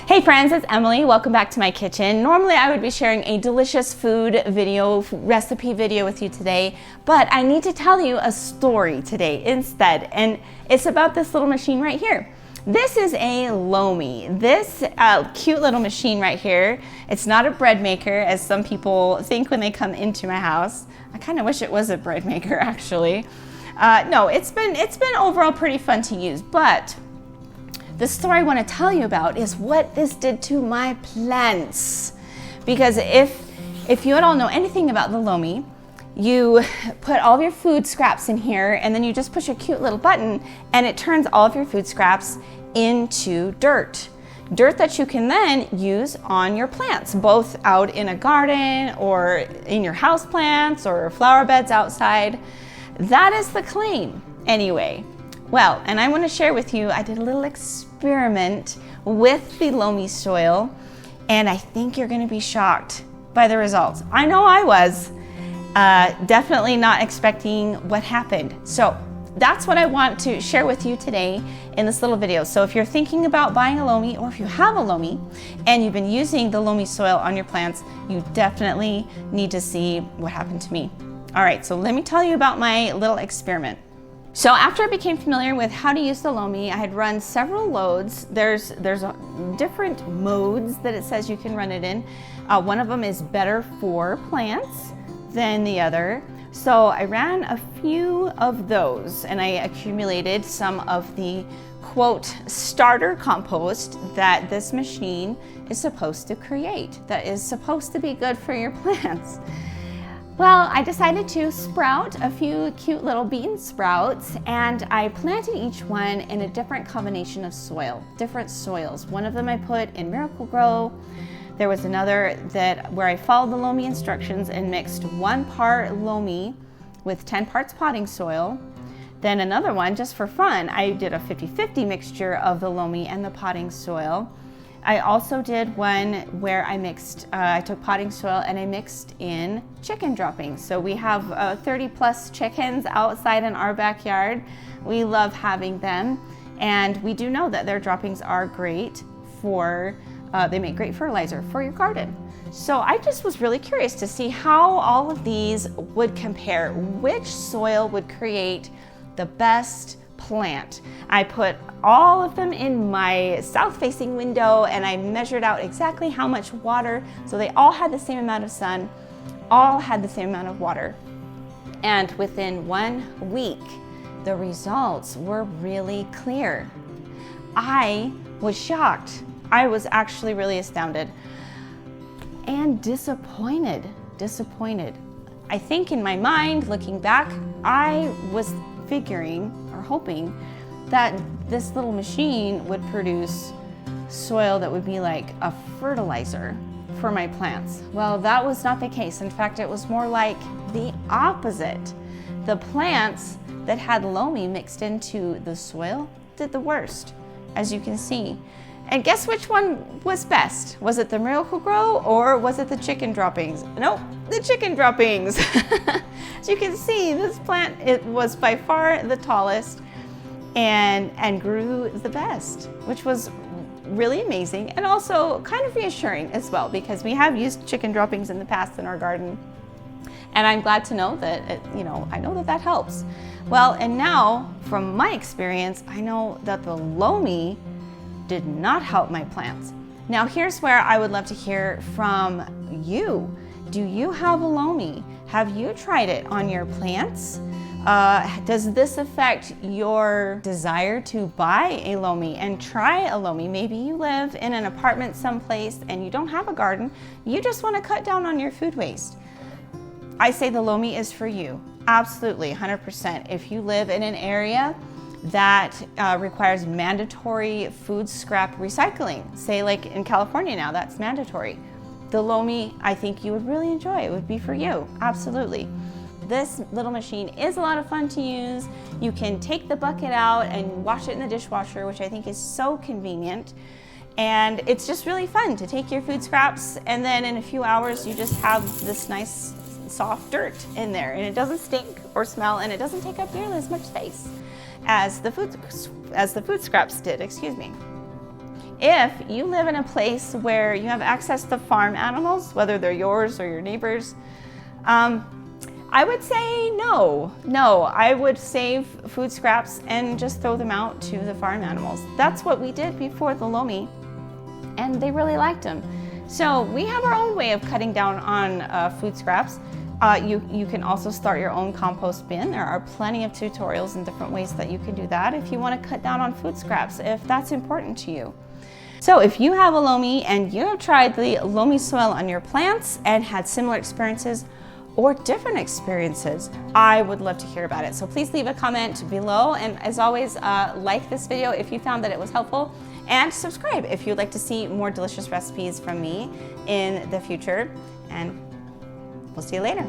Hey friends, it's Emily. Welcome back to my kitchen. Normally I would be sharing a delicious food video, recipe video with you today, but I need to tell you a story today instead, and it's about this little machine right here. This is a Lomi. This cute little machine right here. It's not a bread maker, as some people think when they come into my house. I kind of wish it was a bread maker, actually. No, it's been overall pretty fun to use, but the story I want to tell you about is what this did to my plants. Because if you at all know anything about the Lomi, you put all of your food scraps in here and then you just push a cute little button and it turns all of your food scraps into dirt. Dirt that you can then use on your plants, both out in a garden or in your house plants or flower beds outside. That is the claim anyway. Well, and I want to share with you, I did a little experiment with the Lomi soil, and I think you're going to be shocked by the results. I know I was definitely not expecting what happened. So that's what I want to share with you today in this little video. So if you're thinking about buying a Lomi, or if you have a Lomi and you've been using the Lomi soil on your plants, you definitely need to see what happened to me. All right, so let me tell you about my little experiment. So after I became familiar with how to use the Lomi, I had run several loads. There's different modes that it says you can run it in. One of them is better for plants than the other. So I ran a few of those and I accumulated some of the quote starter compost that this machine is supposed to create, that is supposed to be good for your plants. Well, I decided to sprout a few cute little bean sprouts, and I planted each one in a different combination of soil, different soils. One of them I put in Miracle-Gro. There was another where I followed the Lomi instructions and mixed 1 part Lomi with 10 parts potting soil. Then another one, just for fun, I did a 50-50 mixture of the Lomi and the potting soil. I also did one where I took potting soil and I mixed in chicken droppings. So we have 30 plus chickens outside in our backyard. We love having them, and we do know that their droppings are great for, they make great fertilizer for your garden. So I just was really curious to see how all of these would compare, which soil would create the best plant. I put all of them in my south-facing window and I measured out exactly how much water, so they all had the same amount of sun, all had the same amount of water. And within 1 week, the results were really clear. I was shocked. I was actually really astounded and disappointed. I think in my mind, looking back, I was figuring or hoping that this little machine would produce soil that would be like a fertilizer for my plants. Well, that was not the case. In fact, it was more like the opposite. The plants that had Lomi mixed into the soil did the worst, as you can see. And guess which one was best? Was it the Miracle-Gro or was it the chicken droppings? Nope, the chicken droppings. As you can see, this plant, it was by far the tallest and grew the best, which was really amazing and also kind of reassuring as well, because we have used chicken droppings in the past in our garden. And I'm glad to know that, I know that helps. Well, and now from my experience, I know that the Lomi did not help my plants. Now here's where I would love to hear from you. Do you have a Lomi? Have you tried it on your plants? Does this affect your desire to buy a Lomi and try a Lomi? Maybe you live in an apartment someplace and you don't have a garden. You just want to cut down on your food waste. I say the Lomi is for you. Absolutely, 100%. If you live in an area that requires mandatory food scrap recycling, say like in California now, that's mandatory. The Lomi, I think you would really enjoy. It would be for you, absolutely. This little machine is a lot of fun to use. You can take the bucket out and wash it in the dishwasher, which I think is so convenient. And it's just really fun to take your food scraps and then in a few hours you just have this nice soft dirt in there, and it doesn't stink or smell, and it doesn't take up nearly as much space as the food scraps did, excuse me. If you live in a place where you have access to farm animals, whether they're yours or your neighbors, I would say no. No, I would save food scraps and just throw them out to the farm animals. That's what we did before the Lomi, and they really liked them. So we have our own way of cutting down on food scraps. You can also start your own compost bin. There are plenty of tutorials and different ways that you can do that if you want to cut down on food scraps, if that's important to you. So if you have a Lomi and you have tried the Lomi soil on your plants and had similar experiences or different experiences, I would love to hear about it. So please leave a comment below, and as always, like this video if you found that it was helpful, and subscribe if you'd like to see more delicious recipes from me in the future, and we'll see you later.